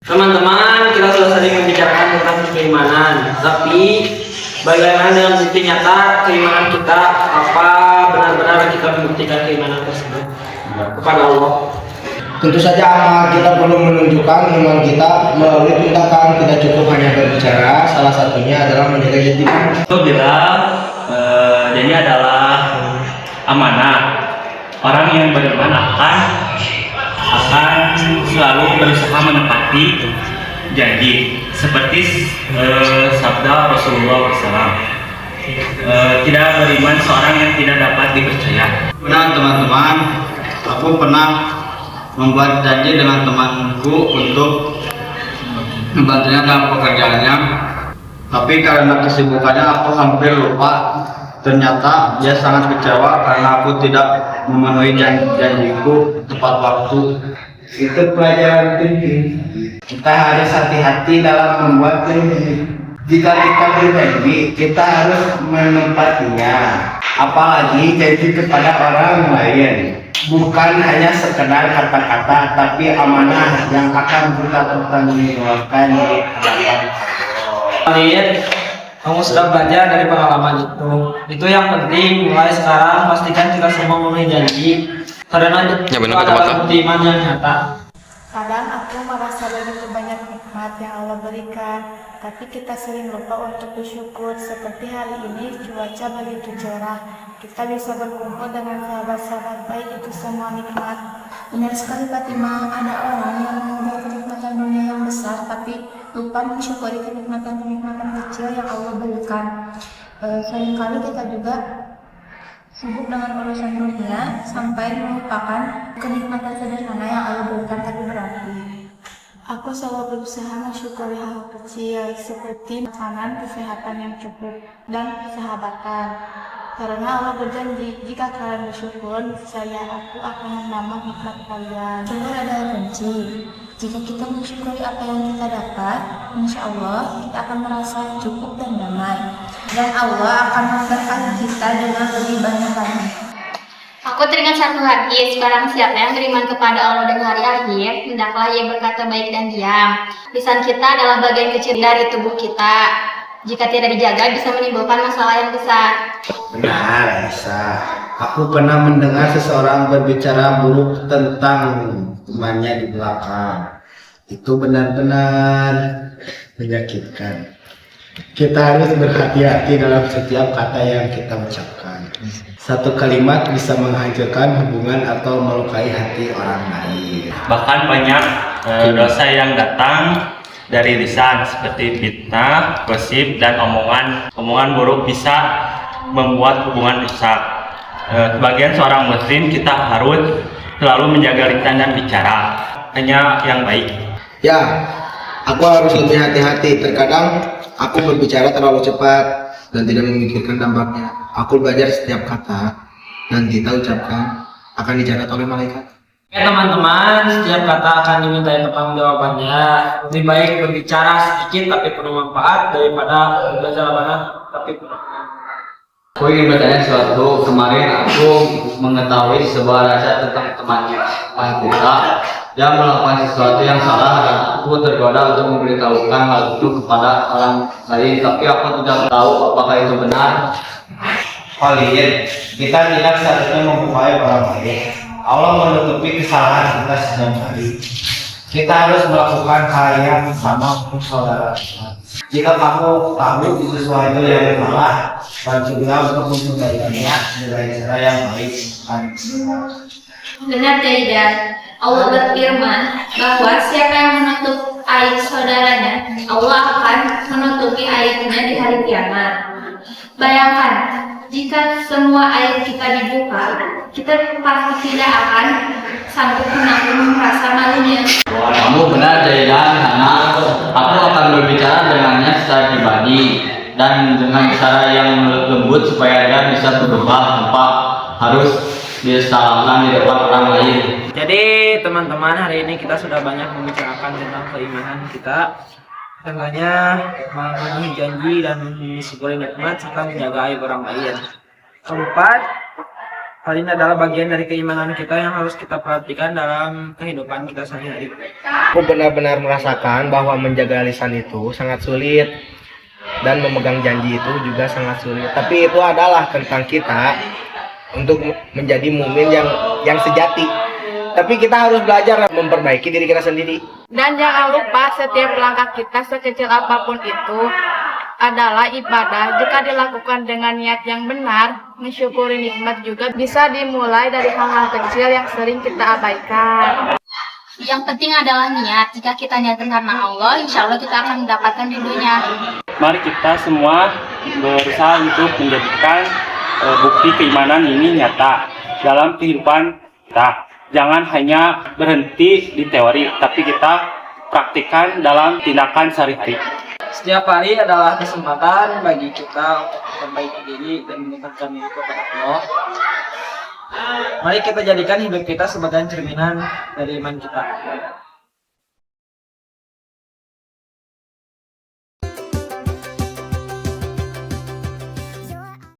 Teman-teman, kita sudah sering membicarakan tentang keimanan, tapi bagaimana dengan bukti nyata keimanan kita? Apa benar-benar kita membuktikan keimanan tersebut kepada Allah? Tentu saja amal kita perlu menunjukkan iman kita melalui tindakan, tidak cukup hanya berbicara. Salah satunya adalah menjaga janji. Itu bilang janji adalah amanah. Orang yang beriman akan selalu berusaha menepati janji, seperti sabda Rasulullah SAW. Tidak beriman seorang yang tidak dapat dipercaya. Benar teman-teman, aku pernah membuat janji dengan temanku untuk membantunya dalam pekerjaannya, tapi karena kesibukannya aku hampir lupa. Ternyata dia sangat kecewa karena aku tidak memenuhi janjiku tepat waktu. Itu pelajaran penting. Kita harus hati-hati dalam membuat janji. Jika kita berjanji, kita harus menempatinya. Apalagi janji kepada orang lain. Bukan hanya sekedar kata-kata, tapi amanah yang akan kita pertanggungjawabkan di hadapan Kalian, kamu sudah belajar dari pengalaman itu. Itu yang penting. Mulai sekarang pastikan kita semua memenuhi janji, karena itu adalah bukti iman yang nyata. Kadang aku merasa begitu banyak nikmat yang Allah berikan, tapi kita sering lupa untuk bersyukur. Seperti hari ini cuaca begitu cerah, kita bisa berkumpul dengan sahabat-sahabat baik, itu semua nikmat. Benar sekali Fatimah, ada orang yang mengejar kenikmatan dunia yang besar, tapi lupa mensyukuri kenikmatan-kenikmatan kecil yang Allah berikan. Seringkali kita juga sibuk dengan urusan dunia sampai melupakan kenikmatan sederhana yang Allah berikan tapi berarti. Aku selalu berusaha mensyukuri hal kecil seperti makanan, kesehatan yang cukup, dan persahabatan. Karena Allah berjanji, jika kalian bersyukur, aku akan menambah nikmat kalian. Syukur adalah kunci. Jika kita mensyukuri apa yang kita dapat, insya Allah kita akan merasa cukup dan damai. Dan Allah akan memberkati kita dengan lebih banyak lagi. Aku teringat satu hadis, barang siapa yang beriman kepada Allah dan hari akhir, hendaklah ia berkata baik dan diam. Lisan kita adalah bagian kecil dari tubuh kita. Jika tidak dijaga, bisa menimbulkan masalah yang besar. Benar, Aisyah. Aku pernah mendengar seseorang berbicara buruk tentang temannya di belakang. Itu benar-benar menyakitkan. Kita harus berhati-hati dalam setiap kata yang kita ucapkan. Satu kalimat bisa menghancurkan hubungan atau melukai hati orang lain. Bahkan banyak dosa yang datang dari lisan, seperti fitnah, gosip, dan omongan buruk bisa membuat hubungan rusak. Sebagian seorang muslim, kita harus selalu menjaga lisan dan bicara hanya yang baik. Ya, aku harus lebih hati-hati. Terkadang aku berbicara terlalu cepat dan tidak memikirkan dampaknya. Aku belajar setiap kata dan kita ucapkan akan dicatat oleh malaikat. Oke teman-teman, setiap kata akan dimintai pertanggungjawabannya. Lebih baik berbicara sedikit tapi penuh manfaat daripada belajar banyak tapi penuh. Aku ingin bertanya sesuatu. Kemarin aku mengetahui sebuah rahasia tentang temannya kita. Dia melakukan sesuatu yang salah dan aku tergoda untuk memberitahukan hal itu kepada orang lain, tapi aku tidak tahu apakah itu benar. Kalian, kita tidak seharusnya membuai orang lain. Allah menutupi kesalahan kita setiap hari. Kita harus melakukan hal yang sama untuk saudara kita. Jika kamu tahu sesuatu yang salah, bantulah untuk memperbaikinya dengan cara yang baik. Benar tidak? Allah berfirman bahwa siapa yang menutup aib saudaranya, Allah akan menutupi aibnya di hari kiamat. Bayangkan, jika semua semua air kita dibuka, kita pasti tidak akan sanggup menanggung rasa malunya. Kamu benar Zaidan, karena aku akan berbicara dengannya secara pribadi dan dengan cara yang lembut supaya dia bisa berubah tanpa harus disalahkan di depan orang lain. Jadi teman-teman, hari ini kita sudah banyak membicarakan tentang keimanan kita. Tentunya memenuhi janji dan mensyukuri nikmat serta menjaga aib orang lain. Keempat, hal ini adalah bagian dari keimanan kita yang harus kita perhatikan dalam kehidupan kita sehari-hari. Aku benar-benar merasakan bahwa menjaga lisan itu sangat sulit dan memegang janji itu juga sangat sulit. Tapi itu adalah tentang kita untuk menjadi mukmin yang sejati. Tapi kita harus belajar memperbaiki diri kita sendiri. Dan jangan lupa setiap langkah kita sekecil apapun itu adalah ibadah. Jika dilakukan dengan niat yang benar, mensyukuri nikmat juga bisa dimulai dari hal-hal kecil yang sering kita abaikan. Yang penting adalah niat. Jika kita niatkan karena Allah, insya Allah kita akan mendapatkan ridhonya. Mari kita semua berusaha untuk menjadikan bukti keimanan ini nyata dalam kehidupan kita. Jangan hanya berhenti di teori, tapi kita praktikkan dalam tindakan sehari-hari. Setiap hari adalah kesempatan bagi kita untuk memperbaiki diri dan mendekatkan diri kepada Allah. Mari kita jadikan hidup kita sebagai cerminan dari iman kita.